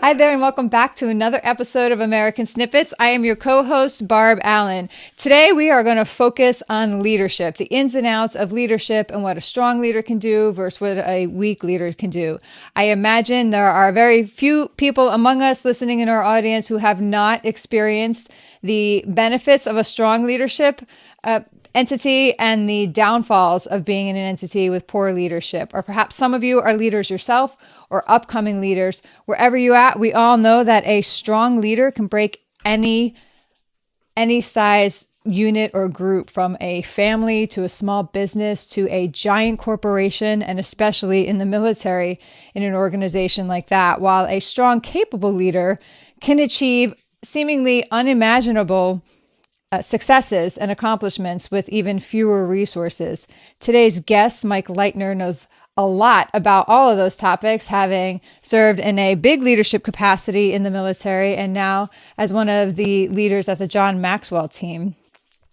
Hi there, and welcome back to another episode of American Snippets. I am your co-host, Barb Allen. Today, we are going to focus on leadership, the ins and outs of leadership and what a strong leader can do versus what a weak leader can do. I imagine there are very few people among us listening in our audience who have not experienced the benefits of a strong leadership entity and the downfalls of being in an entity with poor leadership. Or perhaps some of you are leaders yourself or upcoming leaders. Wherever you're at, we all know that a strong leader can break any size unit or group, from a family to a small business to a giant corporation, and especially in the military, in an organization like that, while a strong, capable leader can achieve seemingly unimaginable successes and accomplishments with even fewer resources. Today's guest, Mike Lightner, knows a lot about all of those topics, having served in a big leadership capacity in the military and now as one of the leaders at the John Maxwell team.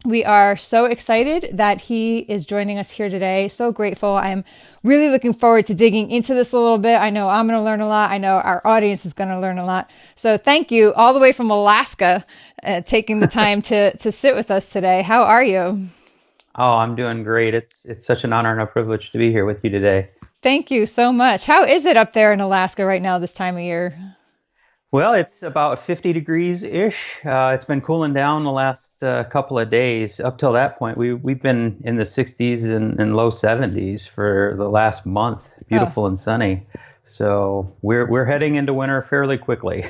We are so excited that he is joining us here today. So grateful. I'm really looking forward to digging into this a little bit. I know I'm going to learn a lot. I know our audience is going to learn a lot. So thank you all the way from Alaska, taking the time to sit with us today. How are you? Oh, I'm doing great. It's such an honor and a privilege to be here with you today. Thank you so much. How is it up there in Alaska right now this time of year? Well, it's about 50 degrees-ish. It's been cooling down the last couple of days. Up till that point, we've been in the 60s and low 70s for the last month. Oh, Beautiful and sunny. So we're heading into winter fairly quickly.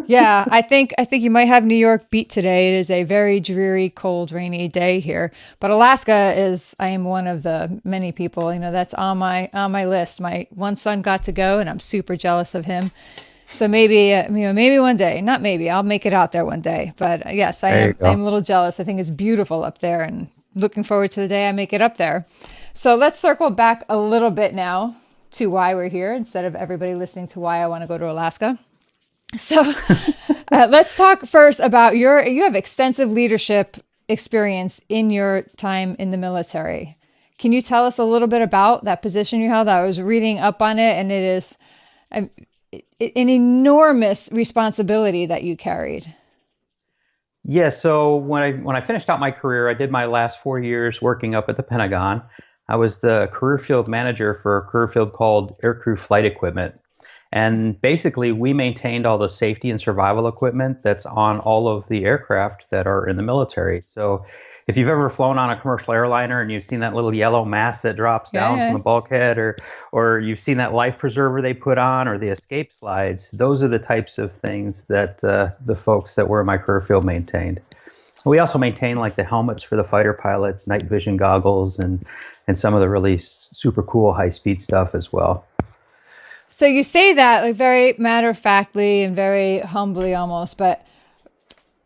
yeah. I think you might have New York beat today. It is a very dreary, cold, rainy day here. But Alaska is. I am one of the many people, that's on my list. My one son got to go, and I'm super jealous of him. So maybe, maybe one day, not maybe, I'll make it out there one day. But yes, I There you am. go. I'm a little jealous. I think it's beautiful up there, and looking forward to the day I make it up there. So let's circle back a little bit now to why we're here, instead of everybody listening to why I want to go to Alaska. So let's talk first about you have extensive leadership experience in your time in the military. Can you tell us a little bit about that position you held? I was reading up on it, and it is an enormous responsibility that you carried. Yeah, so when I finished out my career, I did my last 4 years working up at the Pentagon. I was the career field manager for a career field called Aircrew Flight Equipment. And basically, we maintained all the safety and survival equipment that's on all of the aircraft that are in the military. So if you've ever flown on a commercial airliner and you've seen that little yellow mask that drops Yeah, down from yeah. the bulkhead, or you've seen that life preserver they put on, or the escape slides, those are the types of things that the folks that were in my career field maintained. We also maintain like the helmets for the fighter pilots, night vision goggles, and some of the really super cool high speed stuff as well. So you say that like very matter of factly and very humbly almost, but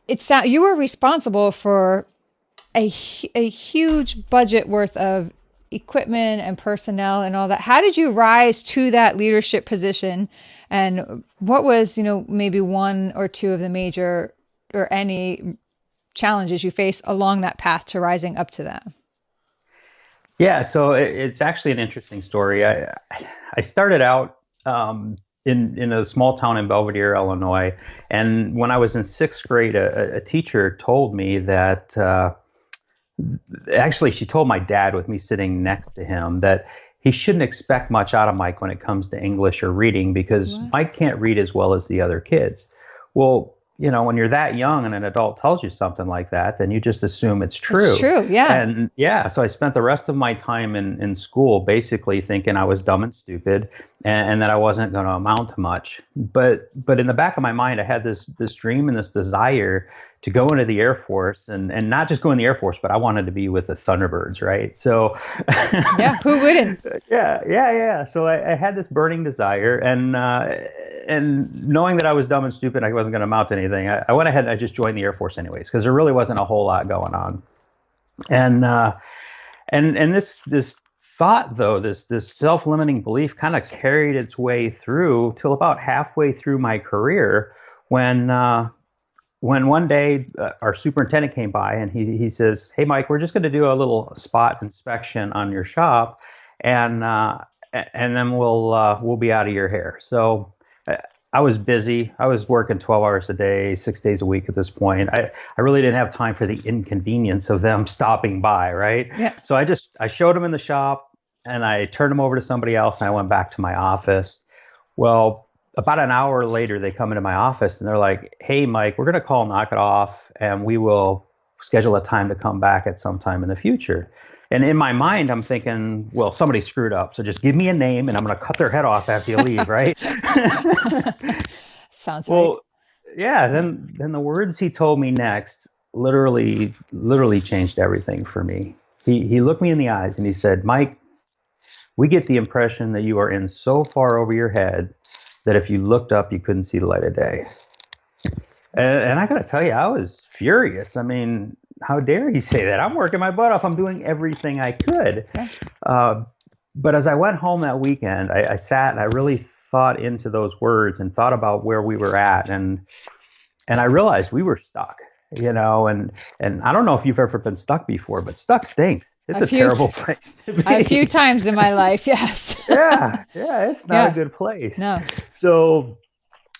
you were responsible for a huge budget worth of equipment and personnel and all that. How did you rise to that leadership position? And what was, maybe one or two of the major or any challenges you face along that path to rising up to that? Yeah, so it's actually an interesting story. I started out in a small town in Belvedere, Illinois, and when I was in sixth grade, a teacher told me that actually she told my dad with me sitting next to him that he shouldn't expect much out of Mike when it comes to English or reading because What? Mike can't read as well as the other kids. Well, when you're that young and an adult tells you something like that, then you just assume it's It's true. true. Yeah. And yeah, so I spent the rest of my time in school basically thinking I was dumb and stupid and that I wasn't going to amount to much. But in the back of my mind, I had this dream and this desire to go into the Air Force and not just go in the Air Force, but I wanted to be with the Thunderbirds, right? So Yeah. Who wouldn't? yeah. So I had this burning desire, and knowing that I was dumb and stupid, I wasn't going to amount to anything. I went ahead and I just joined the Air Force anyways, because there really wasn't a whole lot going on. And this thought though, this self-limiting belief, kind of carried its way through till about halfway through my career, when when one day our superintendent came by and he says, "Hey, Mike, we're just going to do a little spot inspection on your shop, and and then we'll be out of your hair." So I was busy. I was working 12 hours a day, 6 days a week at this point. I really didn't have time for the inconvenience of them stopping by, right? Yeah. So I showed them in the shop and I turned them over to somebody else and I went back to my office. Well, about an hour later, they come into my office and they're like, "Hey, Mike, we're going to call Knock It Off and we will schedule a time to come back at some time in the future." And in my mind, I'm thinking, well, somebody screwed up. So just give me a name and I'm going to cut their head off after you leave, right? Sounds right. Well, yeah, then the words he told me next literally changed everything for me. He looked me in the eyes and he said, "Mike, we get the impression that you are in so far over your head that if you looked up, you couldn't see the light of day." And I got to tell you, I was furious. I mean, how dare he say that? I'm working my butt off. I'm doing everything I could. Yeah. But as I went home that weekend, I sat and I really thought into those words and thought about where we were at. And I realized we were stuck, and I don't know if you've ever been stuck before, but stuck stinks. It's a terrible place to be. A few times in my life, yes. Yeah, it's not a good place. No. So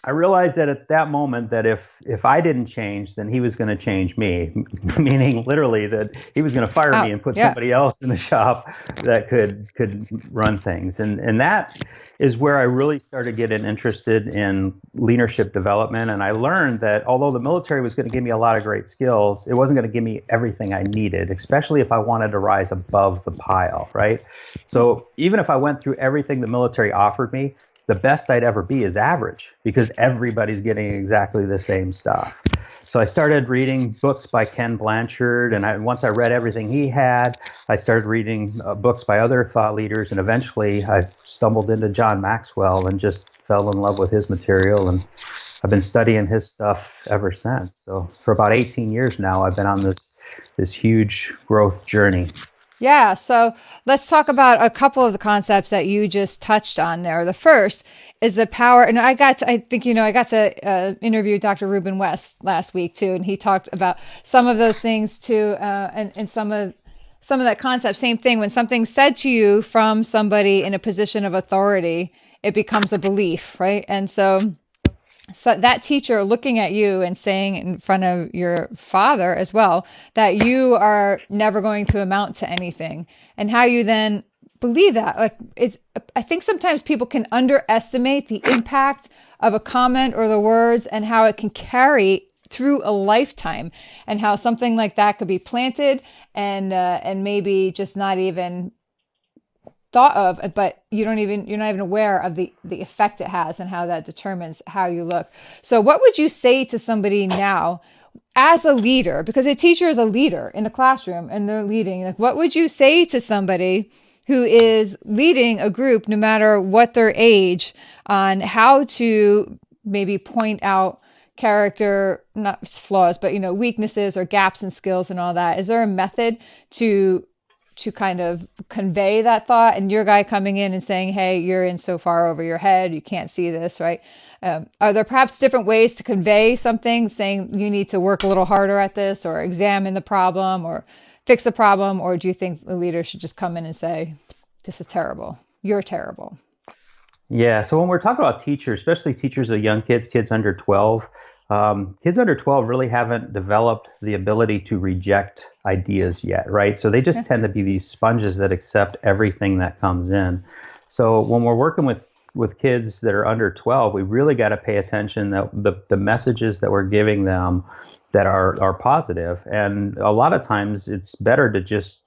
I realized that at that moment that if I didn't change, then he was going to change me, meaning literally that he was going to fire me and put somebody else in the shop that could run things. And that is where I really started getting interested in leadership development. And I learned that although the military was going to give me a lot of great skills, it wasn't going to give me everything I needed, especially if I wanted to rise above the pile, right? So even if I went through everything the military offered me, the best I'd ever be is average because everybody's getting exactly the same stuff. So I started reading books by Ken Blanchard, and once I read everything he had, I started reading books by other thought leaders, and eventually I stumbled into John Maxwell and just fell in love with his material, and I've been studying his stuff ever since. So for about 18 years now, I've been on this huge growth journey. Yeah, so let's talk about a couple of the concepts that you just touched on there. The first is the power, and I got to interview Dr. Ruben West last week too, and he talked about some of those things too, and some of that concept. Same thing, when something's said to you from somebody in a position of authority, it becomes a belief, right? And so that teacher looking at you and saying in front of your father as well that you are never going to amount to anything, and how you then believe that. Like, I think sometimes people can underestimate the impact of a comment or the words and how it can carry through a lifetime, and how something like that could be planted and maybe just not even thought of, but you're not even aware of the effect it has and how that determines how you look. So what would you say to somebody now as a leader, because a teacher is a leader in the classroom and they're leading, like what would you say to somebody who is leading a group, no matter what their age, on how to maybe point out character, not flaws, but weaknesses or gaps in skills and all that? Is there a method to kind of convey that thought, and your guy coming in and saying, "Hey, you're in so far over your head, you can't see this," right? Are there perhaps different ways to convey something, saying you need to work a little harder at this, or examine the problem, or fix the problem? Or do you think the leader should just come in and say, "This is terrible, you're terrible"? Yeah, so when we're talking about teachers, especially teachers of young kids under 12, kids under 12 really haven't developed the ability to reject ideas yet, right? So they just tend to be these sponges that accept everything that comes in. So when we're working with kids that are under 12, we really got to pay attention that the messages that we're giving them that are positive. And a lot of times it's better to just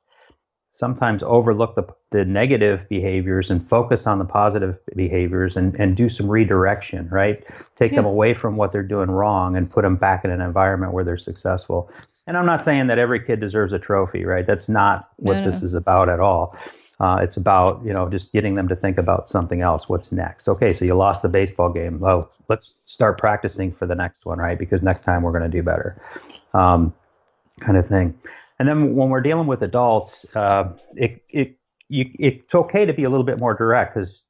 sometimes overlook the negative behaviors and focus on the positive behaviors and do some redirection, right? Take them away from what they're doing wrong and put them back in an environment where they're successful. And I'm not saying that every kid deserves a trophy, right? That's not what this is about at all. It's about, just getting them to think about something else. What's next? Okay, so you lost the baseball game. Well, let's start practicing for the next one, right? Because next time we're going to do better, kind of thing. And then when we're dealing with adults, it's okay to be a little bit more direct, because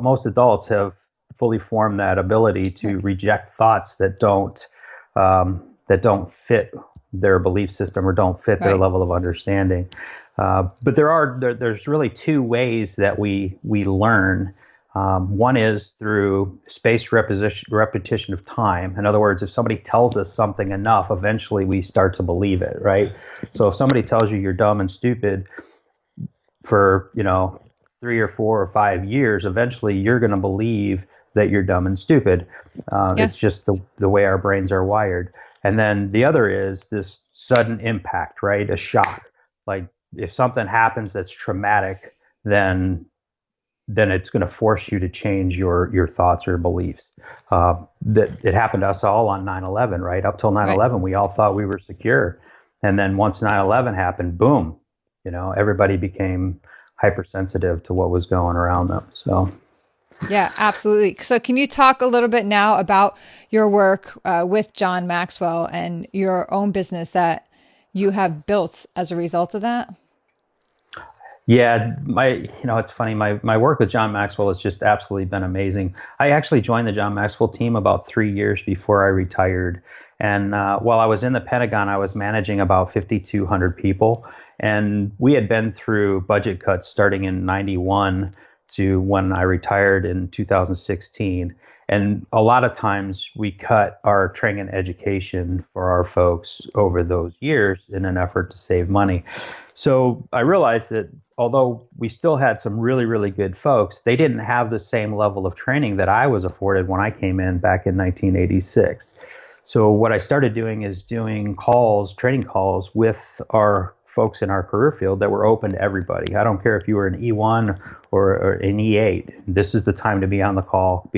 most adults have fully formed that ability to reject thoughts that don't fit their belief system or don't fit their level of understanding. But there's really two ways that we learn One is through spaced repetition of time. In other words, if somebody tells us something enough, eventually we start to believe it, right? So if somebody tells you you're dumb and stupid for, 3 or 4 or 5 years, eventually you're going to believe that you're dumb and stupid. Yeah. It's just the way our brains are wired. And then the other is this sudden impact, right? A shock. Like if something happens that's traumatic, then it's going to force you to change your thoughts or beliefs. That it happened to us all on 9/11, right? Up till Right. 9/11, we all thought we were secure, and then once 9/11 happened, boom, everybody became hypersensitive to what was going around them. So. Yeah, absolutely. So, can you talk a little bit now about your work with John Maxwell and your own business that you have built as a result of that? Yeah, it's funny. My work with John Maxwell has just absolutely been amazing. I actually joined the John Maxwell team about 3 years before I retired. And while I was in the Pentagon, I was managing about 5,200 people. And we had been through budget cuts starting in 91 to when I retired in 2016. And a lot of times we cut our training and education for our folks over those years in an effort to save money. So I realized that although we still had some really, really good folks, they didn't have the same level of training that I was afforded when I came in back in 1986. So what I started doing is doing training calls with our folks in our career field that were open to everybody. I don't care if you were an E1 or an E8. This is the time to be on the call,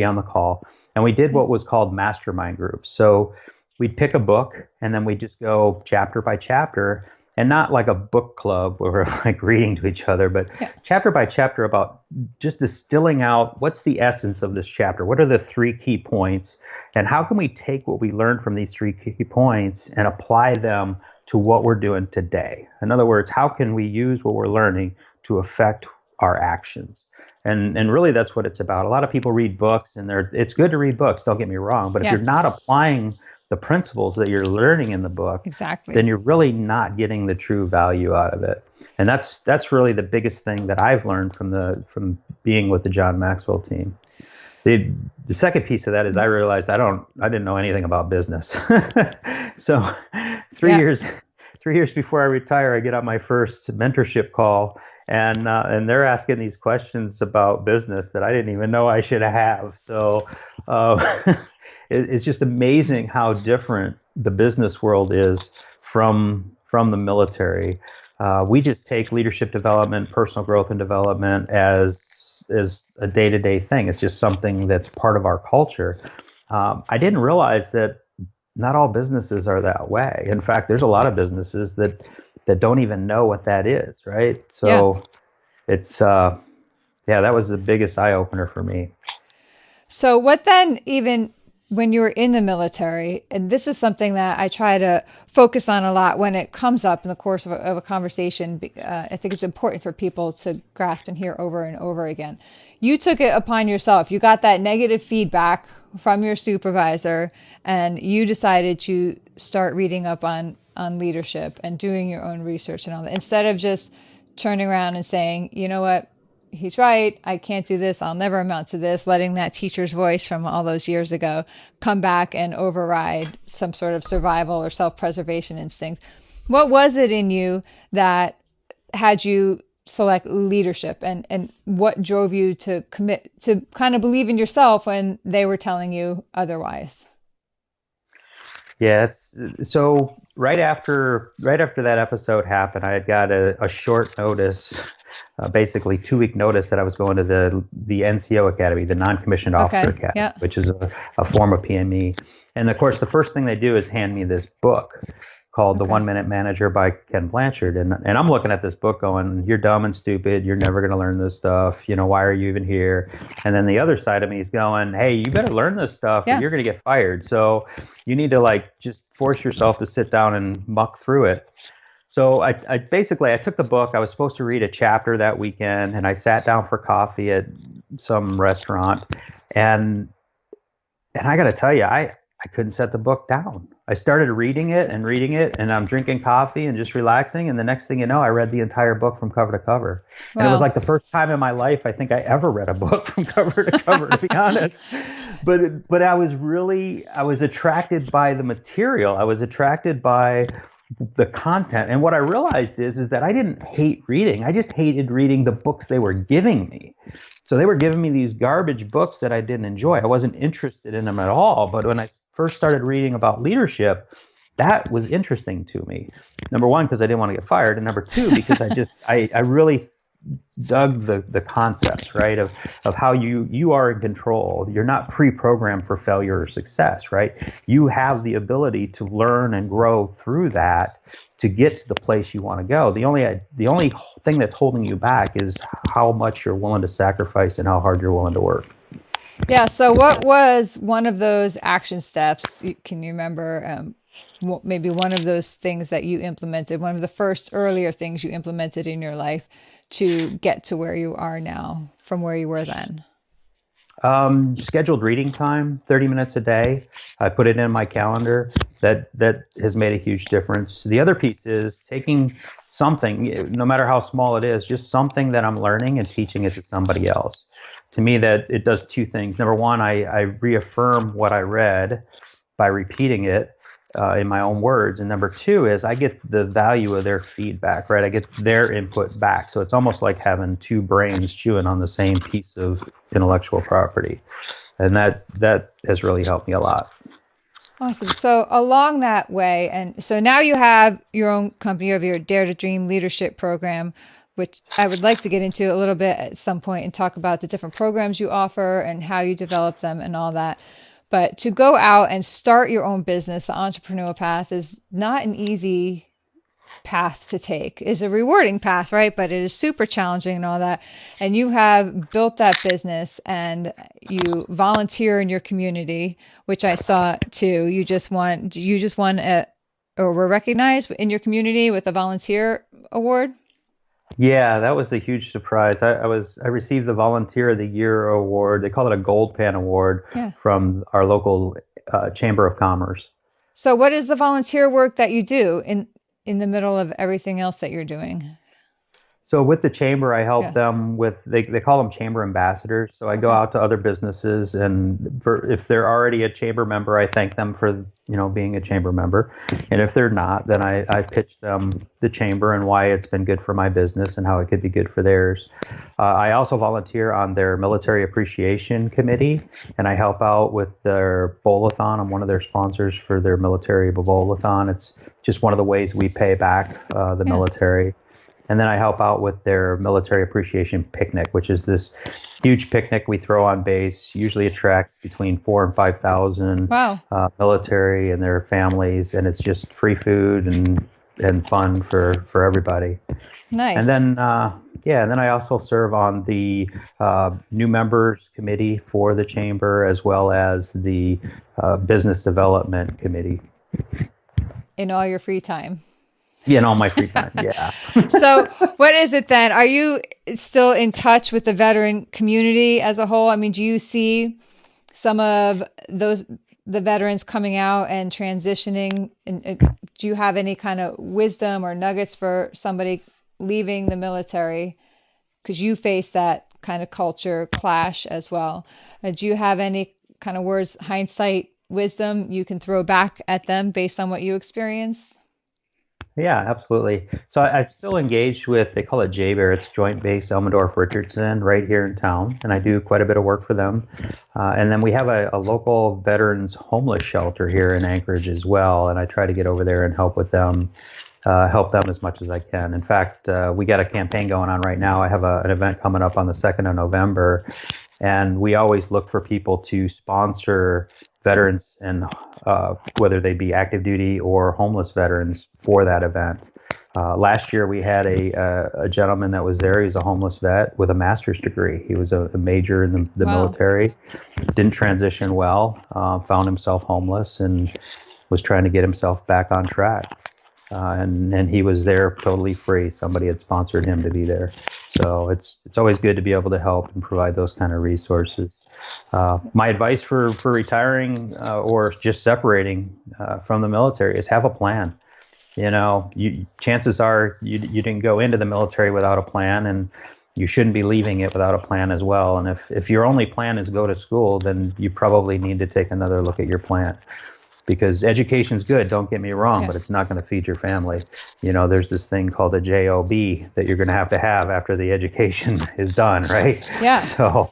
And we did what was called mastermind groups. So we'd pick a book and then we'd just go chapter by chapter, and not like a book club where we're like reading to each other, but chapter by chapter about just distilling out what's the essence of this chapter. What are the 3 key points, and how can we take what we learned from these 3 key points and apply them to what we're doing today? In other words, how can we use what we're learning to affect our actions? And really that's what it's about. A lot of people read books, and it's good to read books, don't get me wrong, but if you're not applying the principles that you're learning in the book, Exactly. then you're really not getting the true value out of it. And that's really the biggest thing that I've learned from being with the John Maxwell team. The second piece of that is I realized I didn't know anything about business. So 3 years before I retire, I get on my first mentorship call, and they're asking these questions about business that I didn't even know I should have. So it's just amazing how different the business world is from the military. We just take leadership development, personal growth and development as a day-to-day thing. It's just something that's part of our culture. I didn't realize that not all businesses are that way. In fact, there's a lot of businesses that don't even know what that is, right? So it's that was the biggest eye-opener for me. So what then, even when you were in the military, and this is something that I try to focus on a lot when it comes up in the course of a conversation, I think it's important for people to grasp and hear over and over again. You took it upon yourself. You got that negative feedback from your supervisor, and you decided to start reading up on leadership and doing your own research and all that, instead of just turning around and saying, you know what, he's right, I can't do this, I'll never amount to this, letting that teacher's voice from all those years ago come back and override some sort of survival or self-preservation instinct. What was it in you that had you select leadership, and what drove you to commit to kind of believe in yourself when they were telling you otherwise? Yeah, so right after that episode happened, I had got a short notice, basically 2-week notice, that I was going to the NCO Academy, the Non-Commissioned Officer Academy, which is a form of PME. And of course, the first thing they do is hand me this book called The 1 Minute Manager by Ken Blanchard. And I'm looking at this book going, you're dumb and stupid. You're never going to learn this stuff. Why are you even here? And then the other side of me is going, hey, you better learn this stuff or you're going to get fired. So you need to just force yourself to sit down and muck through it. So I took the book. I was supposed to read a chapter that weekend, and I sat down for coffee at some restaurant. And I got to tell you, I couldn't set the book down. I started reading it, and I'm drinking coffee and just relaxing. And the next thing you know, I read the entire book from cover to cover. And it was Wow. like the first time in my life I think I ever read a book from cover to cover, to be honest. But I was attracted by the material. I was attracted by the content. And what I realized is that I didn't hate reading. I just hated reading the books they were giving me. So they were giving me these garbage books that I didn't enjoy. I wasn't interested in them at all. But when I first started reading about leadership, that was interesting to me. Number one, because I didn't want to get fired, and number two, because I really dug the concepts, right, of how you are in control. You're not pre-programmed for failure or success, right? You have the ability to learn and grow through that to get to the place you want to go. The only thing that's holding you back is how much you're willing to sacrifice and how hard you're willing to work. Yeah. So, what was one of those action steps? Can you remember? Maybe one of those things that you implemented, one of the first earlier things you implemented in your life to get to where you are now from where you were then? Scheduled reading time, 30 minutes a day. I put it in my calendar. That has made a huge difference. The other piece is taking something, no matter how small it is, just something that I'm learning and teaching it to somebody else. To me, that it does two things. Number one, I reaffirm what I read by repeating it in my own words. And number two is I get the value of their feedback, right? I get their input back. So it's almost like having two brains chewing on the same piece of intellectual property. And that has really helped me a lot. Awesome. So along that way, and so now you have your own company, you have your Dare to Dream leadership program, which I would like to get into a little bit at some point and talk about the different programs you offer and how you develop them and all that. But to go out and start your own business, the entrepreneurial path is not an easy path to take. It's a rewarding path, right? But it is super challenging and all that. And you have built that business and you volunteer in your community, which I saw too. You just won or were recognized in your community with a volunteer award. Yeah, that was a huge surprise. I received the Volunteer of the Year award. They call it a Gold Pan Award Yeah. from our local Chamber of Commerce. So what is the volunteer work that you do in the middle of everything else that you're doing? So with the chamber, I help Yeah. them with, they call them chamber ambassadors. So I go Okay. out to other businesses, and if they're already a chamber member, I thank them for being a chamber member. And if they're not, then I pitch them the chamber and why it's been good for my business and how it could be good for theirs. I also volunteer on their military appreciation committee, and I help out with their bowl-a-thon. I'm one of their sponsors for their military bowl-a-thon. It's just one of the ways we pay back the Yeah. military. And then I help out with their military appreciation picnic, which is this huge picnic we throw on base. Usually attracts between 4,000 and 5,000 Wow. military and their families, and it's just free food and fun for everybody. Nice. And then and then I also serve on the new members committee for the chamber, as well as the business development committee. In all your free time. Yeah, in all my free time. Yeah. So what is it then? Are you still in touch with the veteran community as a whole? I mean, do you see some of the veterans coming out and transitioning? And do you have any kind of wisdom or nuggets for somebody leaving the military? Because you face that kind of culture clash as well. Do you have any kind of words, hindsight wisdom you can throw back at them based on what you experienced? Yeah, absolutely. So I'm still engaged with, they call it JBEAR, it's Joint Base Elmendorf Richardson right here in town, and I do quite a bit of work for them. And then we have a local veterans homeless shelter here in Anchorage as well, and I try to get over there and help with them, help them as much as I can. In fact, we got a campaign going on right now. I have an event coming up on the 2nd of November, and we always look for people to sponsor veterans and whether they be active duty or homeless veterans for that event. Last year we had a gentleman that was there. He's a homeless vet with a master's degree. He was a major in the Wow. military, didn't transition well, found himself homeless and was trying to get himself back on track. And he was there totally free. Somebody had sponsored him to be there. So it's always good to be able to help and provide those kind of resources. My advice for retiring or just separating from the military is have a plan. Chances are you didn't go into the military without a plan, and you shouldn't be leaving it without a plan as well. And if your only plan is go to school, then you probably need to take another look at your plan. Because education's good, don't get me wrong, but it's not going to feed your family. There's this thing called a job that you're going to have after the education is done, right? Yeah. So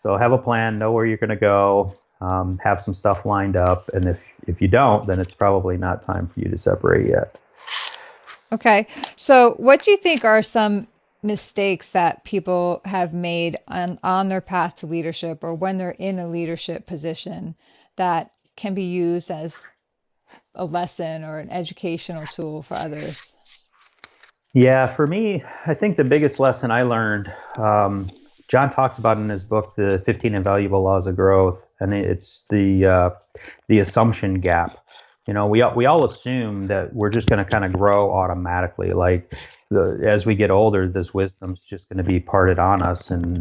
have a plan, know where you're going to go, have some stuff lined up, and if you don't, then it's probably not time for you to separate yet. Okay. So what do you think are some mistakes that people have made on their path to leadership, or when they're in a leadership position, that can be used as a lesson or an educational tool for others? Yeah, for me, I think the biggest lesson I learned, John talks about in his book, The 15 Invaluable Laws of Growth, and it's the assumption gap. We all assume that we're just going to kind of grow automatically. Like as we get older, this wisdom's just going to be parted on us, and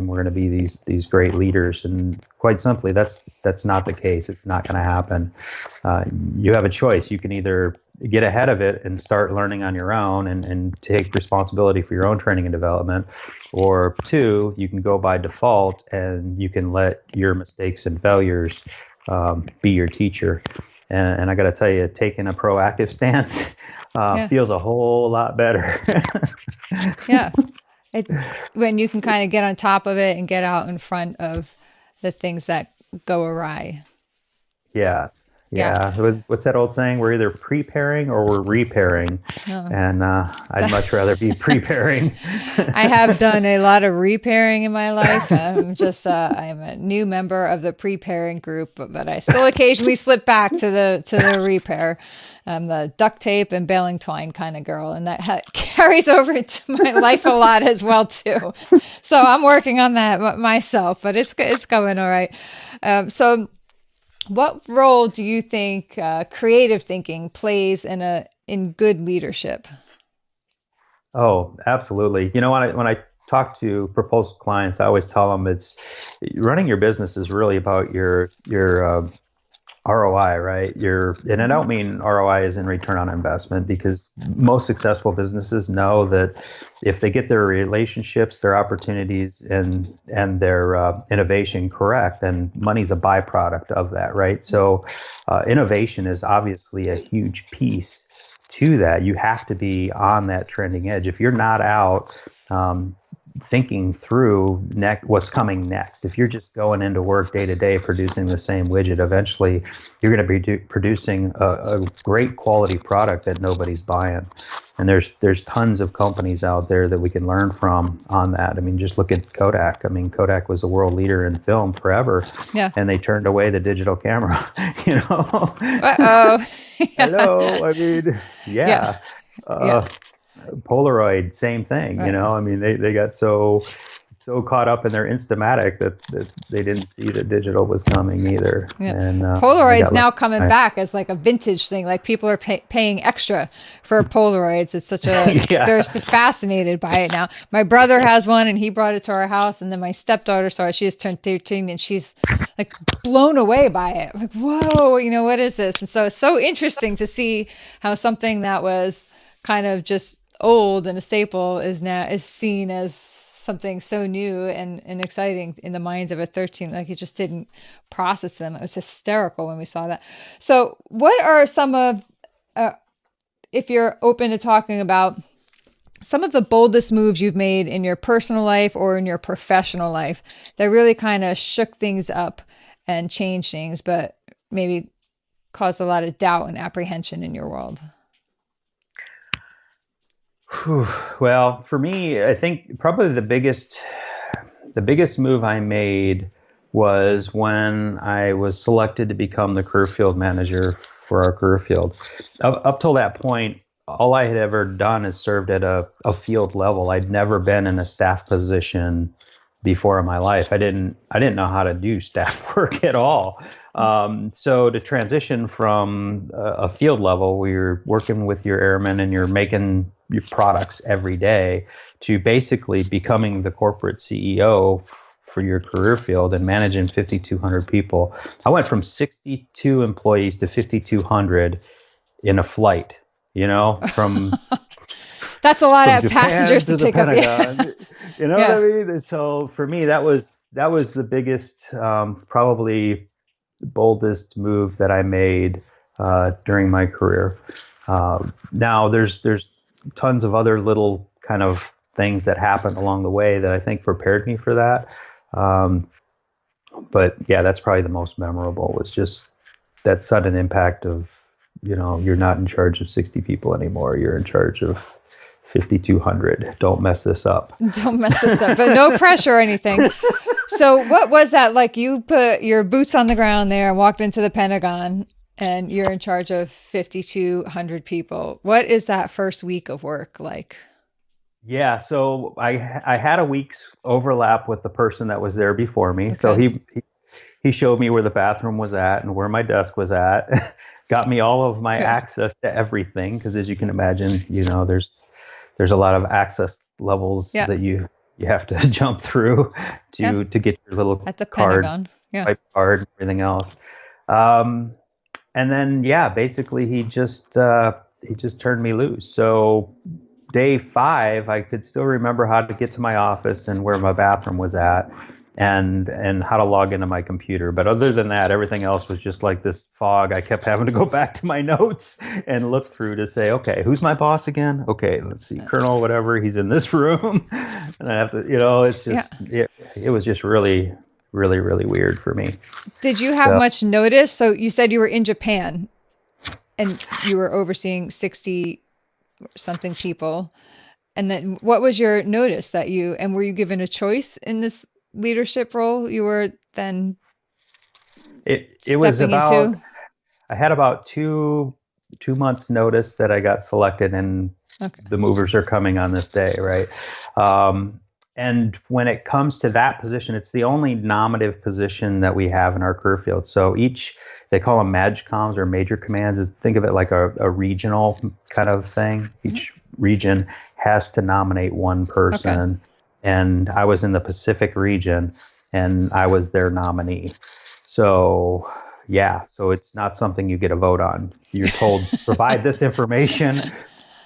we're going to be these great leaders. And quite simply, that's not the case. It's not going to happen. You have a choice. You can either get ahead of it and start learning on your own and take responsibility for your own training and development, or two, you can go by default and you can let your mistakes and failures be your teacher. And I got to tell you, taking a proactive stance feels a whole lot better. Yeah. When you can kind of get on top of it and get out in front of the things that go awry. Yeah. What's that old saying? We're either preparing or we're repairing. Oh. And I'd much rather be preparing. I have done a lot of repairing in my life. I'm a new member of the preparing group, but I still occasionally slip back to the repair. I'm the duct tape and baling twine kind of girl, and that carries over into my life a lot as well too. So I'm working on that myself, but it's going all right. So what role do you think creative thinking plays in good leadership? Oh, absolutely. When I talk to proposal clients, I always tell them it's running your business is really about your ROI, right? And I don't mean ROI is in return on investment, because most successful businesses know that if they get their relationships, their opportunities, and their innovation correct, then money's a byproduct of that, right? So innovation is obviously a huge piece to that. You have to be on that trending edge. If you're not out thinking through what's coming next, if you're just going into work day to day producing the same widget, eventually you're going to be producing a great quality product that nobody's buying. And there's tons of companies out there that we can learn from on that. I mean, just look at Kodak. I mean, Kodak was a world leader in film forever, and they turned away the digital camera. Uh-oh. Hello. I mean, Polaroid, same thing. Right. I mean, they got so caught up in their Instamatic that they didn't see that digital was coming either. Yeah. And Polaroid's now coming back as like a vintage thing. Like people are paying extra for Polaroids. It's such a they're fascinated by it now. My brother has one, and he brought it to our house. And then my stepdaughter saw it. She just turned 13, and she's like blown away by it. Like, whoa, what is this? And so it's so interesting to see how something that was kind of just old and a staple is seen as something so new and exciting in the minds of a 13. Like, it just didn't process them. It was hysterical when we saw that. So what are some of, if you're open to talking about some of the boldest moves you've made in your personal life or in your professional life that really kind of shook things up and changed things, but maybe caused a lot of doubt and apprehension in your world? Well, for me, I think probably the biggest move I made was when I was selected to become the career field manager for our career field. Up till that point, all I had ever done is served at a field level. I'd never been in a staff position before in my life. I didn't know how to do staff work at all. So to transition from a field level where you're working with your airmen and you're making your products every day, to basically becoming the corporate CEO for your career field and managing 5,200 people. I went from 62 employees to 5,200 in a flight, from That's a lot from of Japan passengers to to the pick up. Yeah. Pentagon. You know what I Yeah. mean? And so for me, that was the biggest, probably boldest move that I made during my career. Now there's tons of other little kind of things that happened along the way that I think prepared me for that. Um, but yeah, that's probably the most memorable, was just that sudden impact of, you're not in charge of 60 people anymore. You're in charge of 5,200. Don't mess this up. Don't mess this up, but no pressure or anything. So what was that like? You put your boots on the ground there and walked into the Pentagon, and you're in charge of 5,200 people. What is that first week of work like? Yeah, so I had a week's overlap with the person that was there before me. So Okay. he showed me where the bathroom was at and where my desk was at. Got me all of my Good. access to everything, because as you can imagine, there's a lot of access levels Yeah. that you have to jump through Yeah. to get your little At the card, Pentagon. Yeah. swipe card, and everything else. Um, and then yeah, basically he just turned me loose. So day 5, I could still remember how to get to my office and where my bathroom was at, and how to log into my computer. But other than that, everything else was just like this fog. I kept having to go back to my notes and look through to say, okay, who's my boss again? Okay, let's see, Colonel whatever, he's in this room. And I have to, it's Yeah. just, it was just really, really, really weird for me. Did you have So much notice? So you said you were in Japan and you were overseeing 60 something people. And then what was your notice and were you given a choice in this leadership role you were then it was stepping about, into? I had about 2 months notice that I got selected, and Okay. the movers are coming on this day, right? Um, and when it comes to that position, it's the only nominative position that we have in our career field. So they call them MAGCOMs, or major commands. Think of it like a regional kind of thing. Each region has to nominate one Okay. person. And I was in the Pacific region, and I was their nominee. So yeah, so it's not something you get a vote on. You're told, provide this information.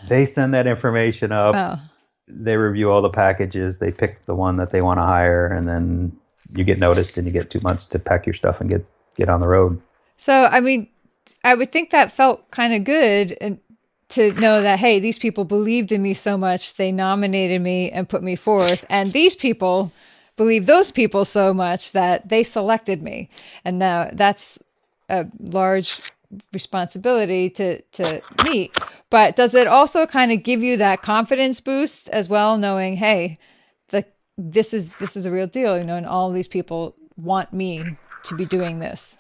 They send that information up. Oh. They review all the packages. They pick the one that they want to hire, and then you get noticed, and you get 2 months to pack your stuff and get on the road. So, I mean, I would think that felt kind of good, and to know that, hey, these people believed in me so much, they nominated me and put me forth. And these people believe those people so much that they selected me. And now that's a large responsibility to meet. But does it also kind of give you that confidence boost as well, knowing, hey, this is a real deal, and all these people want me to be doing this?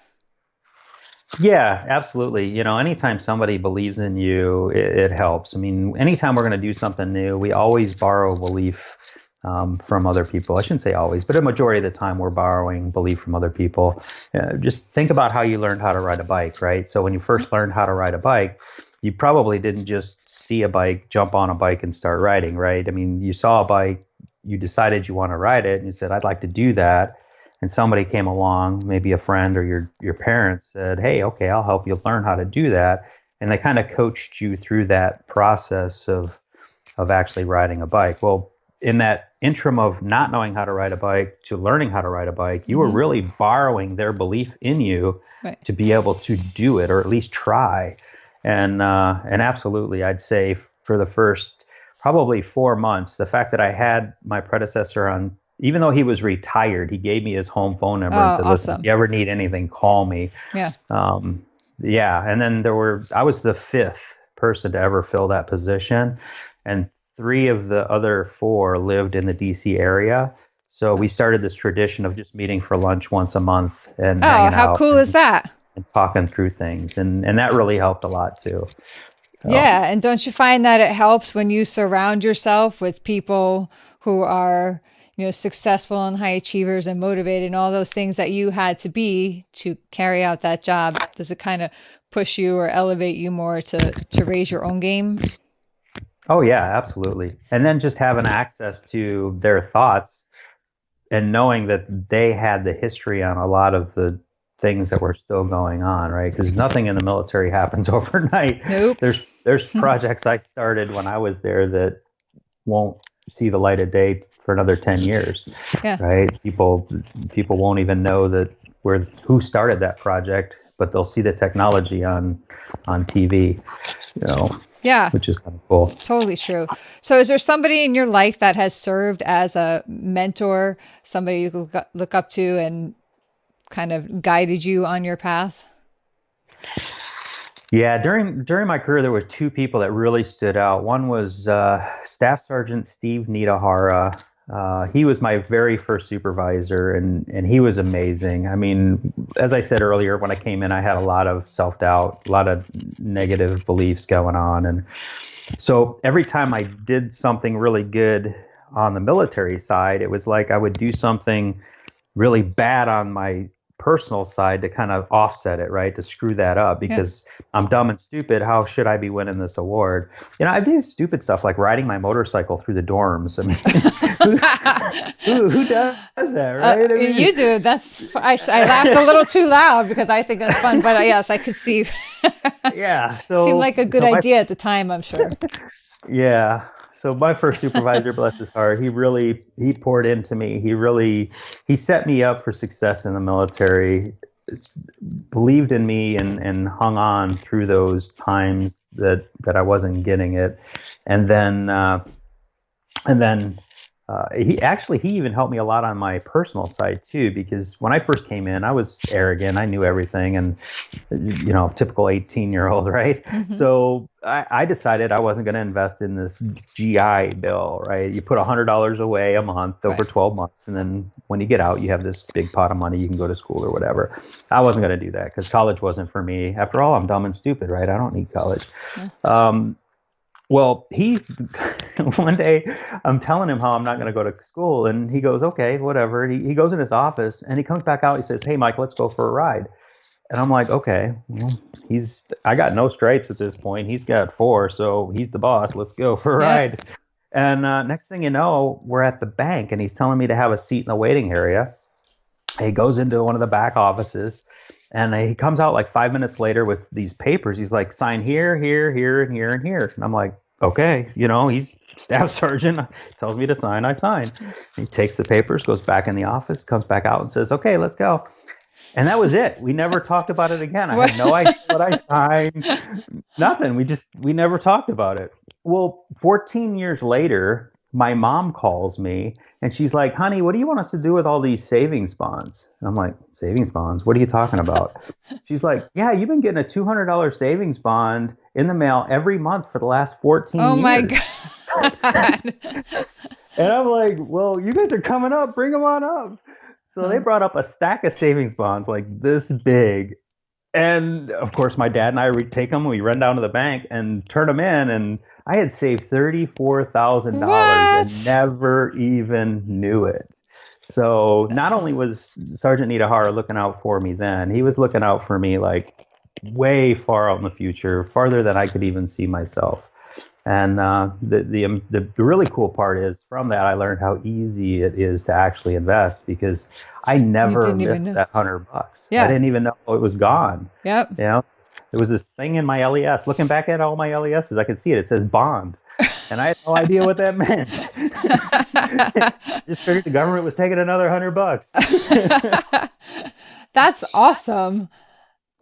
Yeah, absolutely. Anytime somebody believes in you, it helps. I mean, anytime we're going to do something new, we always borrow belief from other people. I shouldn't say always, but a majority of the time we're borrowing belief from other people. Just think about how you learned how to ride a bike, right? So when you first learned how to ride a bike, you probably didn't just see a bike, jump on a bike and start riding, right? I mean, you saw a bike, you decided you want to ride it, and you said, I'd like to do that. And somebody came along, maybe a friend or your parents said, hey, okay, I'll help you learn how to do that. And they kind of coached you through that process of actually riding a bike. Well, in that interim of not knowing how to ride a bike to learning how to ride a bike, you were really borrowing their belief in you, Right. to be able to do it, or at least try. And absolutely, I'd say for the first probably 4 months, the fact that I had my predecessor on, even though he was retired, he gave me his home phone number and Oh, said, listen, awesome. if you ever need anything, call me. Yeah. Yeah. And then I was the 5th person to ever fill that position. And 3 of the other 4 lived in the DC area. So we started this tradition of just meeting for lunch once a month and Oh, hanging how out cool is that? and talking through things. And that really helped a lot too. So, Yeah. And don't you find that it helps when you surround yourself with people who are, successful and high achievers and motivated and all those things that you had to be to carry out that job? Does it kind of push you or elevate you more to raise your own game? oh yeah, absolutely. And then just having access to their thoughts and knowing that they had the history on a lot of the things that were still going on, right? Because nothing in the military happens overnight. Nope. There's projects I started when I was there that won't see the light of day for another 10 years, Yeah. right? People won't even know that who started that project, but they'll see the technology on TV, Yeah. which is kind of cool. Totally true. So is there somebody in your life that has served as a mentor, somebody you look up to and kind of guided you on your path? Yeah, during my career, there were two people that really stood out. One was Staff Sergeant Steve Nidahara. He was my very first supervisor, and he was amazing. I mean, as I said earlier, when I came in, I had a lot of self-doubt, a lot of negative beliefs going on. And so every time I did something really good on the military side, it was like I would do something really bad on my personal side to kind of offset it, right? To screw that up because I'm dumb and stupid. How should I be winning this award? I do stupid stuff like riding my motorcycle through the dorms. I mean, who does that, right? I mean, you do. I laughed a little too loud because I think that's fun, but yes, I could see. Yeah. So seemed like a good idea at the time, I'm sure. Yeah. So my first supervisor, bless his heart, he poured into me. He set me up for success in the military, believed in me and hung on through those times that I wasn't getting it. And then he even helped me a lot on my personal side too, because when I first came in, I was arrogant. I knew everything and, typical 18-year-old, right? Mm-hmm. So I decided I wasn't going to invest in this GI Bill, right? You put $100 away a month over 12 months. And then when you get out, you have this big pot of money. You can go to school or whatever. I wasn't going to do that because college wasn't for me. After all, I'm dumb and stupid, right? I don't need college. Yeah. Well, one day I'm telling him how I'm not going to go to school, and he goes, okay, whatever. He goes in his office and he comes back out. He says, hey, Mike, let's go for a ride. And I'm like, okay, well, I got no stripes at this point. He's got 4, so he's the boss. Let's go for a ride. And next thing you know, we're at the bank, and he's telling me to have a seat in the waiting area. He goes into one of the back offices. And he comes out like 5 minutes later with these papers. He's like, sign here, here, here, and here, and here. And I'm like, okay, he's staff sergeant. Tells me to sign, I sign. He takes the papers, goes back in the office, comes back out and says, okay, let's go. And that was it. We never talked about it again. I had no idea what I signed. Nothing. We never talked about it. Well, 14 years later, my mom calls me and she's like, honey, what do you want us to do with all these savings bonds? And I'm like, savings bonds? What are you talking about? She's like, yeah, you've been getting a $200 savings bond in the mail every month for the last 14 years. Oh my God. And I'm like, well, you guys are coming up. Bring them on up. So they brought up a stack of savings bonds like this big. And of course, my dad and I take them. We run down to the bank and turn them in. And I had saved $34,000 and never even knew it. So not only was Sergeant Nidahara looking out for me then, he was looking out for me like way far out in the future, farther than I could even see myself. And the really cool part is from that, I learned how easy it is to actually invest because I never missed that $100. Yeah. I didn't even know it was gone. Yep. There was this thing in my LES. Looking back at all my LESs, I could see it. It says bond. And I had no idea what that meant. Just figured the government was taking another $100. That's awesome.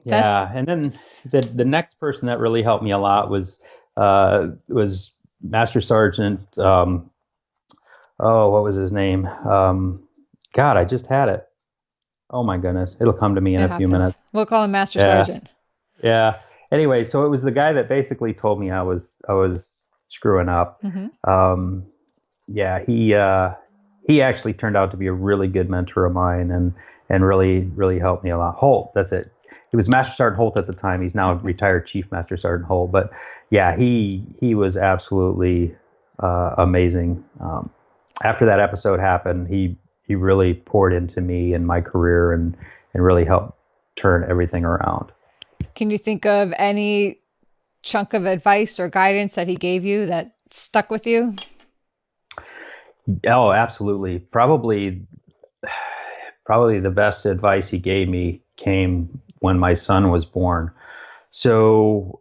Yeah. And then the next person that really helped me a lot was Master Sergeant. What was his name? God, I just had it. Oh my goodness. It'll come to me in a few minutes. We'll call him Master Sergeant. Yeah. Anyway, so it was the guy that basically told me I was screwing up. Mm-hmm. He actually turned out to be a really good mentor of mine and really helped me a lot. Holt, that's it. He was Master Sergeant Holt at the time. He's now retired Chief Master Sergeant Holt. But yeah, he was absolutely amazing. After that episode happened, he really poured into me and my career and really helped turn everything around. Can you think of any chunk of advice or guidance that he gave you that stuck with you? Oh, absolutely. Probably probably the best advice he gave me came when my son was born. So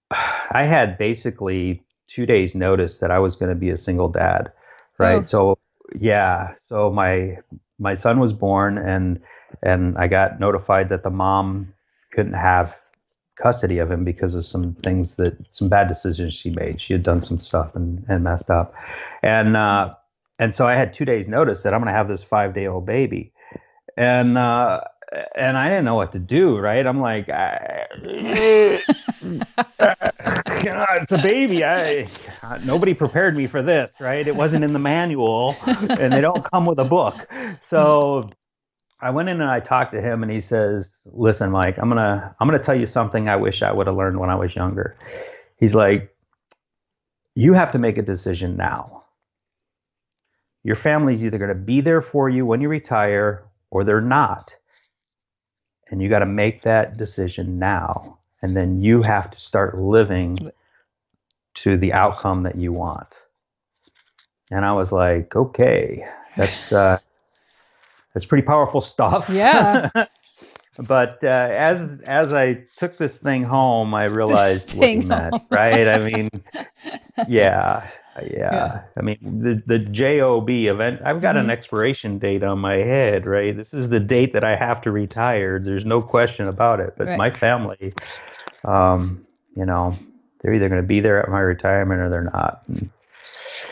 I had basically 2 days notice that I was going to be a single dad, Oh, right? So yeah, so my son was born, and I got notified that the mom couldn't have custody of him because of some bad decisions she made. She had done some stuff and messed up, and uh, and so I had 2 days notice that I'm going to have this 5-day-old baby, and uh, and I didn't know what to do. Right? I'm like, it's a baby. Nobody prepared me for this. Right? It wasn't in the manual, and they don't come with a book. So I went in and I talked to him, and he says, "Listen, Mike, I'm gonna tell you something I wish I would have learned when I was younger." He's like, "You have to make a decision now. Your family's either going to be there for you when you retire, or they're not, and you got to make that decision now. And then you have to start living to the outcome that you want." And I was like, "Okay, that's pretty powerful stuff." yeah. But as I took this thing home, I This realized what he thing meant, home. right? I mean, yeah, Yeah. yeah. I mean, the job event. I've got an Hmm. expiration date on my head, right? This is the date that I have to retire. There's no question about it. But Right. my family, um, you know, they're either going to be there at my retirement or they're not. And,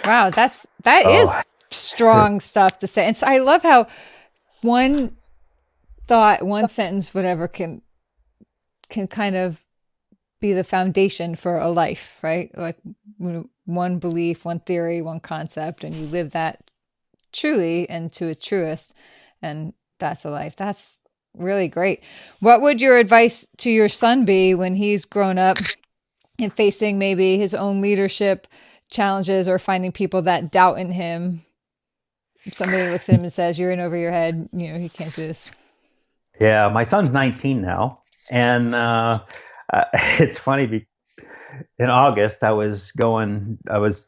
Wow, that oh, is strong stuff to say. And so I love how one thought, one sentence, whatever can kind of be the foundation for a life, right? Like one belief, one theory, one concept, and you live that truly and to its truest, and that's a life. That's really great. What would your advice to your son be when he's grown up and facing maybe his own leadership challenges or finding people that doubt in him? If somebody looks at him and says, "You're in over your head, you can't do this." yeah, my son's 19 now, and it's funny. In August, I was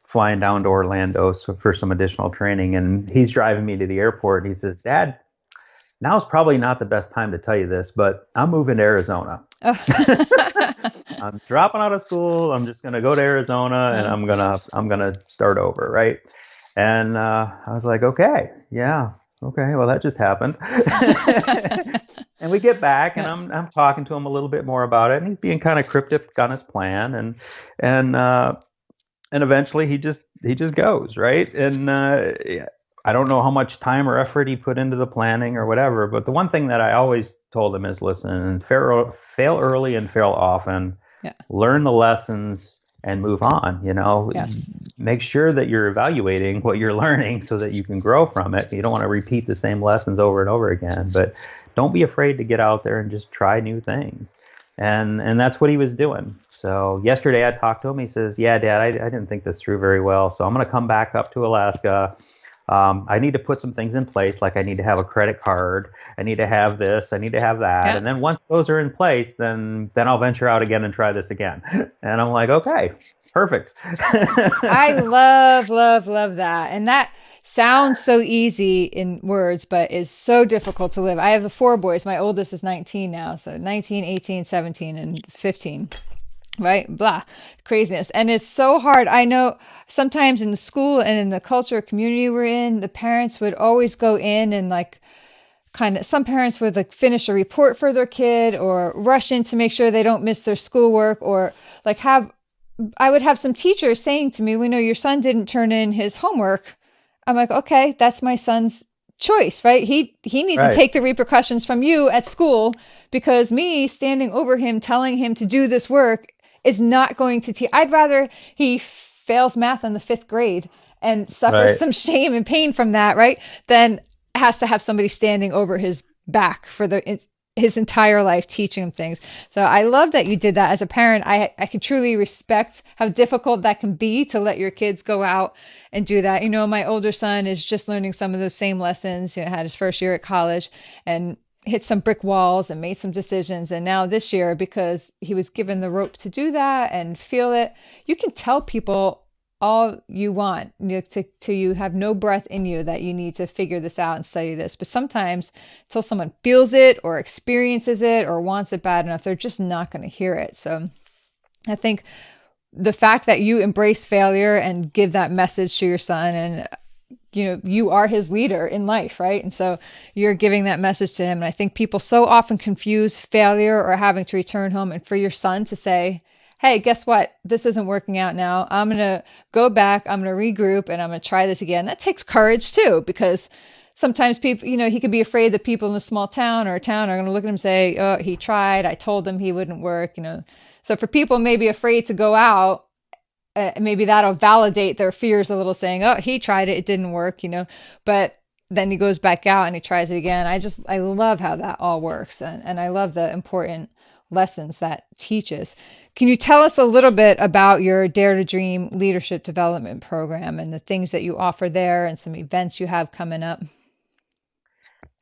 flying down to Orlando for some additional training, and he's driving me to the airport. And he says, "Dad, now's probably not the best time to tell you this, but I'm moving to Arizona. Oh. I'm dropping out of school. I'm just gonna go to Arizona, and Oh, I'm gonna start over, right?" And I was like, "Okay, yeah, okay. Well, that just happened." And we get back, and yeah. I'm talking to him a little bit more about it, and he's being kind of cryptic on his plan, and uh, and eventually he just goes, right. And yeah, I don't know how much time or effort he put into the planning or whatever, but the one thing that I always told him is, listen, fail early and fail often, Yeah. learn the lessons and move on. Yes. Make sure that you're evaluating what you're learning so that you can grow from it. You don't want to repeat the same lessons over and over again, but don't be afraid to get out there and just try new things. And that's what he was doing. So yesterday I talked to him. He says, "Yeah, Dad, I didn't think this through very well. So I'm going to come back up to Alaska. I need to put some things in place, like I need to have a credit card. I need to have this. I need to have that. Yeah. And then once those are in place, then I'll venture out again and try this again." And I'm like, "Okay, perfect." I love, love, love that. And that sounds so easy in words, but is so difficult to live. I have the four boys. My oldest is 19 now. So 19, 18, 17, and 15. Right? Blah. Craziness. And it's so hard. I know sometimes in the school and in the culture community we're in, the parents would always go in and like kind of, some parents would like finish a report for their kid or rush in to make sure they don't miss their schoolwork, or like I would have some teachers saying to me, "We know your son didn't turn in his homework." I'm like, "Okay, that's my son's choice, right? He needs to Right, take the repercussions from you at school, because me standing over him telling him to do this work is not going to teach. I'd rather he fails math in the 5th grade and suffers right. some shame and pain from that, right? Than has to have somebody standing over his back for his entire life teaching him things." So I love that you did that as a parent. I could truly respect how difficult that can be to let your kids go out and do that. My older son is just learning some of those same lessons. Had his first year at college and hit some brick walls and made some decisions. And now this year, because he was given the rope to do that and feel it, you can tell people all you want, to you have no breath in you that you need to figure this out and study this. But sometimes until someone feels it or experiences it or wants it bad enough, they're just not going to hear it. So I think the fact that you embrace failure and give that message to your son, and you are his leader in life, right? And so you're giving that message to him. And I think people so often confuse failure or having to return home, and for your son to say, hey, guess what? This isn't working out now. I'm going to go back. I'm going to regroup and I'm going to try this again. That takes courage too, because sometimes people, he could be afraid that people in a small town or a town are going to look at him and say, oh, he tried. I told him he wouldn't work, So for people maybe afraid to go out, maybe that'll validate their fears a little, saying, oh, he tried it. It didn't work, but then he goes back out and he tries it again. I love how that all works. And I love the important lessons that teaches. Can you tell us a little bit about your Dare to Dream leadership development program and the things that you offer there and some events you have coming up?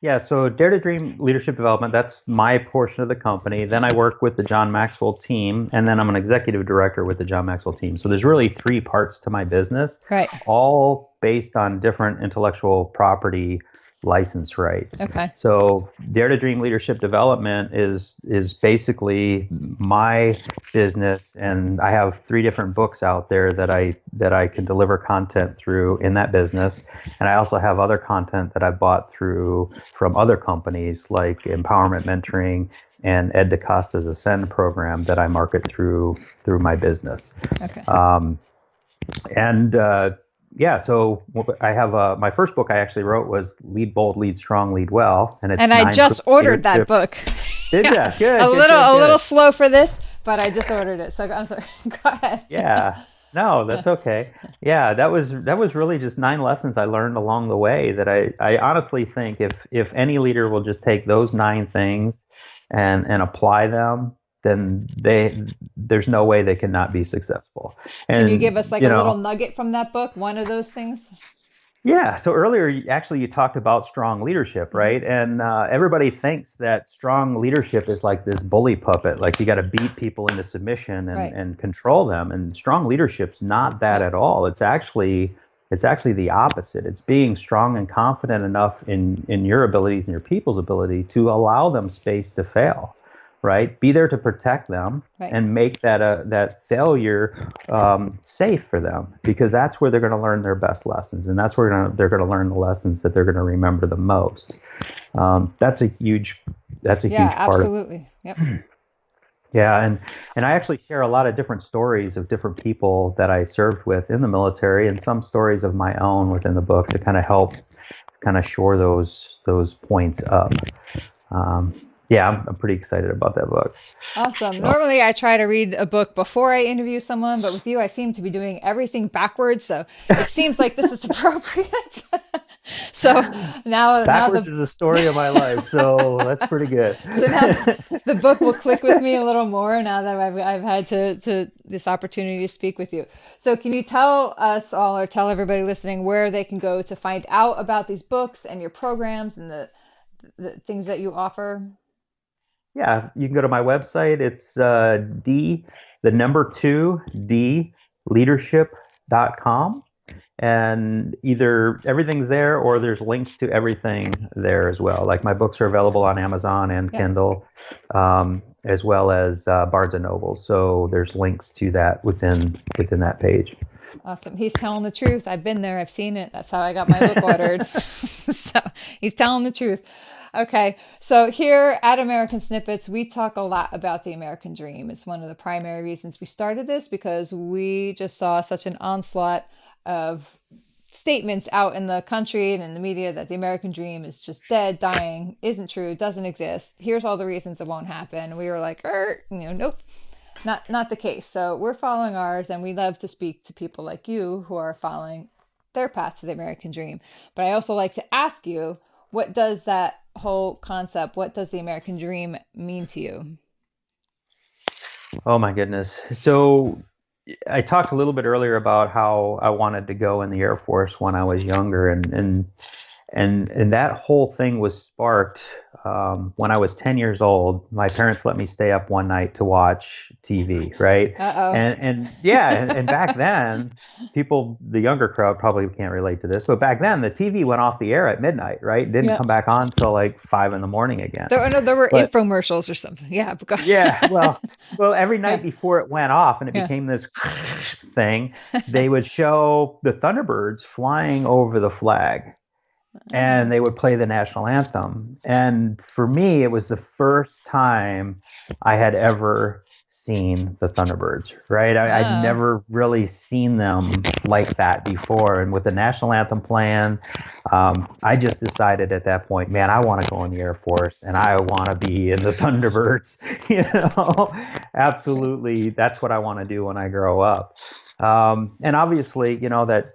Yeah, so Dare to Dream Leadership Development, that's my portion of the company. Then I work with the John Maxwell team, and then I'm an executive director with the John Maxwell team. So there's really three parts to my business, right? All based on different intellectual property license rights. Okay. So Dare to Dream Leadership Development is basically my business, and I have three different books out there that I can deliver content through in that business, and I also have other content that I bought from other companies like Empowerment Mentoring and Ed DaCosta's Ascend program that I market through my business. Okay. Yeah, so I have my first book I actually wrote was Lead Bold, Lead Strong, Lead Well, and I just ordered that book. Did ya? Good. A little slow for this, but I just ordered it. So I'm sorry. Go ahead. Yeah. No, that's okay. Yeah, that was really just 9 lessons I learned along the way that I honestly think if any leader will just take those 9 things and apply them, then there's no way they cannot be successful. And, can you give us a little nugget from that book, one of those things? Yeah. So earlier, actually, you talked about strong leadership, right? And everybody thinks that strong leadership is like this bully puppet, like you got to beat people into submission and control them. And strong leadership's not that at all. It's actually the opposite. It's being strong and confident enough in your abilities and your people's ability to allow them space to fail. Right, be there to protect them and make that failure safe for them, because that's where they're going to learn their best lessons, and that's where they're going to learn the lessons that they're going to remember the most. That's a huge part. Absolutely. Yep. Yeah, and I actually share a lot of different stories of different people that I served with in the military, and some stories of my own within the book to kind of help shore those points up. Yeah, I'm pretty excited about that book. Awesome. So, normally I try to read a book before I interview someone, but with you, I seem to be doing everything backwards. So it seems like this is appropriate. So now backwards is the story of my life. So that's pretty good. So now the book will click with me a little more now that I've had to this opportunity to speak with you. So can you tell us all, or tell everybody listening, where they can go to find out about these books and your programs and the things that you offer? Yeah, you can go to my website. It's leadership.com. And either everything's there or there's links to everything there as well. Like my books are available on Amazon and Kindle, as well as Barnes and Noble. So there's links to that within that page. Awesome. He's telling the truth. I've been there. I've seen it. That's how I got my book ordered. So he's telling the truth. Okay, so here at American Snippets, we talk a lot about the American dream. It's one of the primary reasons we started this, because we just saw such an onslaught of statements out in the country and in the media that the American dream is just dead, dying, isn't true, doesn't exist. Here's all the reasons it won't happen. We were like, nope, not the case. So we're following ours, and we love to speak to people like you who are following their path to the American dream. But I also like to ask you, what does that whole concept, what does the American dream mean to you? Oh my goodness. So I talked a little bit earlier about how I wanted to go in the Air Force when I was younger, and And that whole thing was sparked when I was 10 years old. My parents let me stay up one night to watch TV, right? Uh-oh. And yeah, and back then, people, the younger crowd probably can't relate to this, but back then the TV went off the air at midnight, right? Didn't Yeah. come back on till like 5 in the morning again. No, there were But infomercials or something. Yeah. yeah, well, every night Yeah. before it went off and it Yeah. became this thing, they would show the Thunderbirds flying over the flag and they would play the national anthem. And for me, it was the first time I had ever seen the Thunderbirds, right? I'd Oh. never really seen them like that before. And with the national anthem playing, I just decided at that point, man, I want to go in the Air Force and I want to be in the Thunderbirds. You know, absolutely. That's what I want to do when I grow up. And obviously, you know, that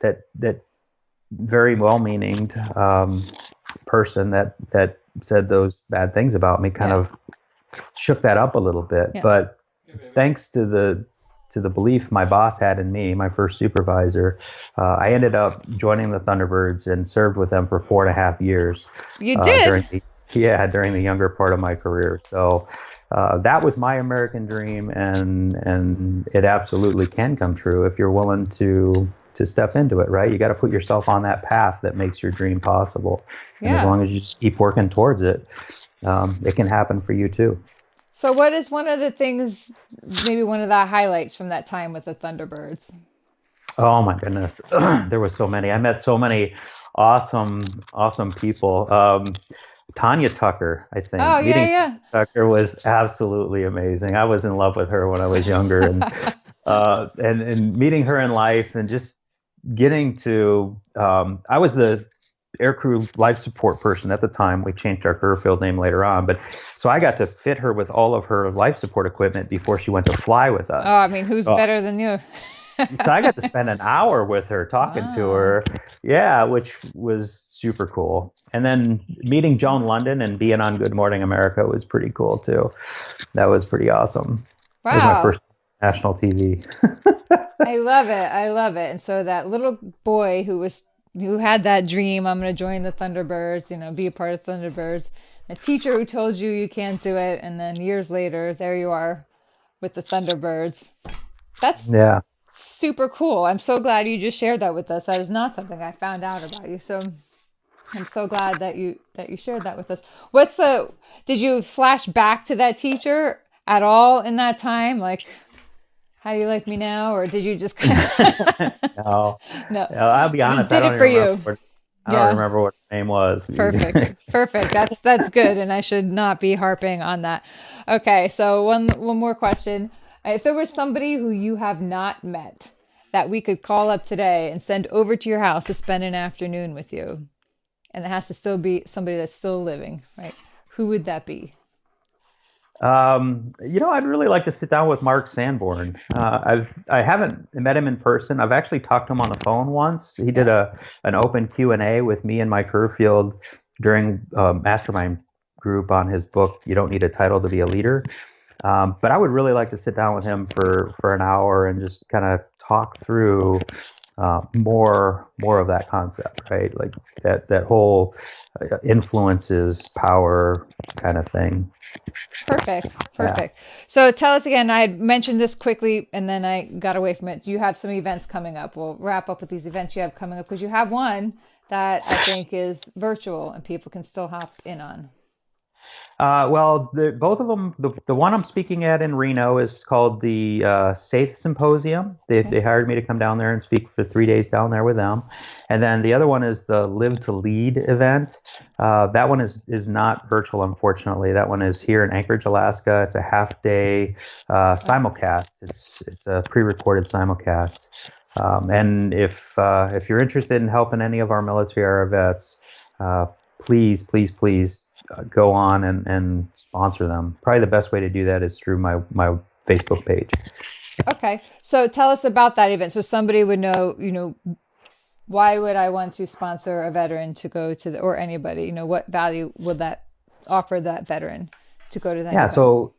very well-meaning person that said those bad things about me kind Yeah. of shook that up a little bit. Yeah. But thanks to the belief my boss had in me, my first supervisor, I ended up joining the Thunderbirds and served with them for 4.5 years You did. during the younger part of my career. So that was my American dream, and it absolutely can come true if you're willing to step into it, right? You got to put yourself on that path that makes your dream possible. And as Yeah. long as you just keep working towards it, it can happen for you too. So what is one of the things, maybe one of the highlights from that time with the Thunderbirds? Oh my goodness. There was so many. I met so many awesome people. Tanya Tucker, I Oh, think. Meeting yeah, Tucker was absolutely amazing. I was in love with her when I was younger, yeah. and meeting her in life and just getting to I was the aircrew life support person at the time. We changed our career field name later on, but so I got to fit her with all of her life support equipment before she went to fly with Oh, us. I mean, who's Uh, better than you? so I got to spend an hour with her talking to Wow. her. Yeah, which was super cool. And then meeting Joan London and being on Good Morning America was pretty cool too. That was pretty awesome. That was my Wow. first national TV. I love it. I love it. And so that little boy who had that dream, I'm going to join the Thunderbirds, be a part of Thunderbirds. A teacher who told you you can't do it, and then years later, there you are with the Thunderbirds. That's Yeah. super cool. I'm so glad you just shared that with us. That is not something I found out about you. So I'm so glad that you shared that with us. Did you flash back to that teacher at all in that time? Like, how do you like me now? Or did you just kind of No, no, no, I'll be just honest. did it for you? I don't Yeah. remember what her name was. Perfect. Perfect. That's good. And I should not be harping on that. Okay, so one more question. If there was somebody who you have not met that we could call up today and send over to your house to spend an afternoon with you, and it has to still be somebody that's still living, right? Who would that be? I'd really like to sit down with Mark Sanborn. I haven't met him in person. I've actually talked to him on the phone once. He did Yeah. an open Q&A with me and my career field during a mastermind group on his book, You Don't Need a Title to Be a Leader. But I would really like to sit down with him for an hour and just kind of talk through more of that concept, right? Like that whole influences power kind of thing. Perfect. Yeah. Perfect. So tell us again, I had mentioned this quickly and then I got away from it. You have some events coming up. We'll wrap up with these events you have coming up because you have one that I think is virtual and people can still hop in on. Both of them, the one I'm speaking at in Reno is called the Safe Symposium. Okay. They hired me to come down there and speak for 3 days down there with them. And then the other one is the Live to Lead event. That one is not virtual, unfortunately. That one is here in Anchorage, Alaska. It's a half day simulcast. It's a pre-recorded simulcast. And if you're interested in helping any of our military era vets, please go on and sponsor them. Probably the best way to do that is through my Facebook page. Okay. So tell us about that event. So somebody would know, why would I want to sponsor a veteran to go to or anybody, what value would that offer that veteran to go to that Yeah, event? so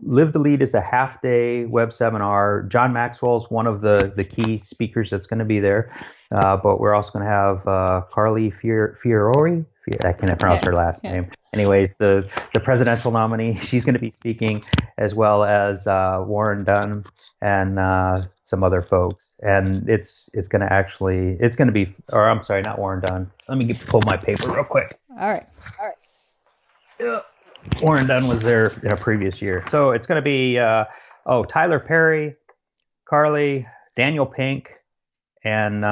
Live to Lead is a half day web seminar. John Maxwell's one of the key speakers that's going to be there. But we're also going to have Carly Fiorori. I can't pronounce her last name. Anyways, the presidential nominee, she's going to be speaking, as well as Warren Dunn and some other folks. And it's going to be, or I'm sorry, not Warren Dunn. Let me pull my paper real quick. All right. Yeah. Warren Dunn was there in a previous year. So it's going to be, Tyler Perry, Carly, Daniel Pink, and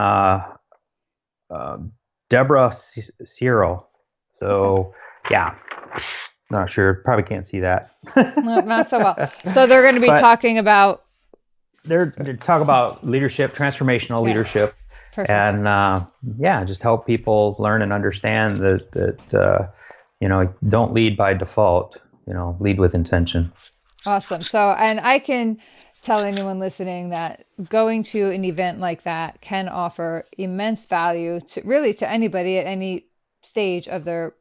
Deborah Cyril. So, yeah, not sure. Probably can't see that. No, not so well. So they're going to be talking about. They're talk about leadership, transformational leadership, and just help people learn and understand that don't lead by default. Lead with intention. Awesome. So, and I can tell anyone listening that going to an event like that can offer immense value to anybody at any stage of their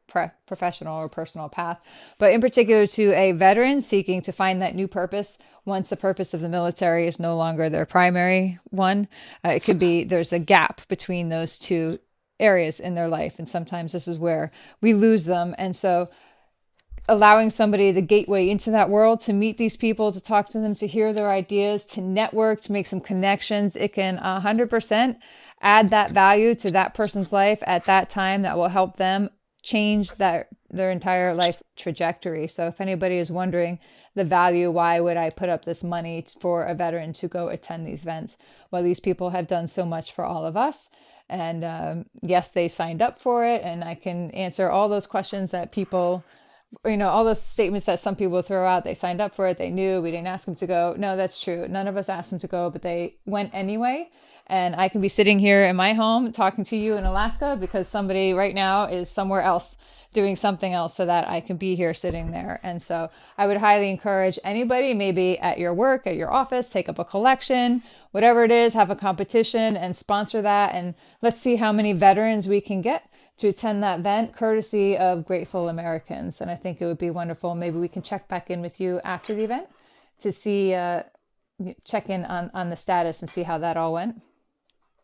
professional or personal path, but in particular to a veteran seeking to find that new purpose once the purpose of the military is no longer their primary one. It could be there's a gap between those two areas in their life, and sometimes this is where we lose them. And so allowing somebody the gateway into that world to meet these people, to talk to them, to hear their ideas, to network, to make some connections, it can 100% add that value to that person's life at that time that will help them change their entire life trajectory. So if anybody is wondering the value, why would I put up this money for a veteran to go attend these events? Well, these people have done so much for all of us. And yes, they signed up for it. And I can answer all those questions that people, all those statements that some people throw out. They signed up for it. They knew, we didn't ask them to go. No, that's true. None of us asked them to go, but they went anyway. And I can be sitting here in my home talking to you in Alaska because somebody right now is somewhere else doing something else, so that I can be here sitting there. And so I would highly encourage anybody, maybe at your work, at your office, take up a collection, whatever it is, have a competition and sponsor that. And let's see how many veterans we can get to attend that event, courtesy of Grateful Americans. And I think it would be wonderful. Maybe we can check back in with you after the event to see, check in on the status and see how that all went.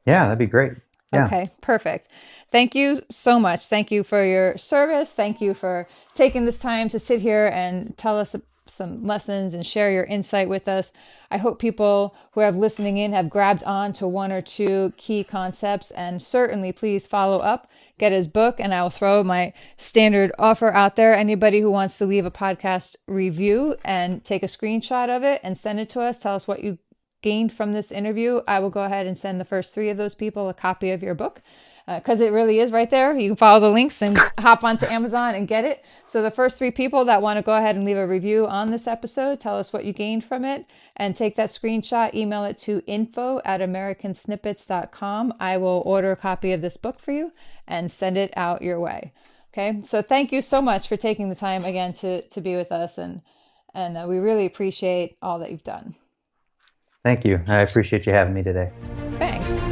Yeah, that'd be great. Yeah. Okay, perfect. Thank you so much. Thank you for your service. Thank you for taking this time to sit here and tell us some lessons and share your insight with us. I hope people who are listening in have grabbed on to one or two key concepts, and certainly please follow up, get his book, and I will throw my standard offer out there. Anybody who wants to leave a podcast review and take a screenshot of it and send it to us, tell us what you gained from this interview, I will go ahead and send the first 3 of those people a copy of your book, because it really is right there. You can follow the links and hop onto Amazon and get it. So the first 3 people that want to go ahead and leave a review on this episode, tell us what you gained from it, and take that screenshot, email it to info@americansnippets.com. I will order a copy of this book for you and send it out your way. Okay, so thank you so much for taking the time again to be with us, and we really appreciate all that you've done. Thank you. I appreciate you having me today. Thanks.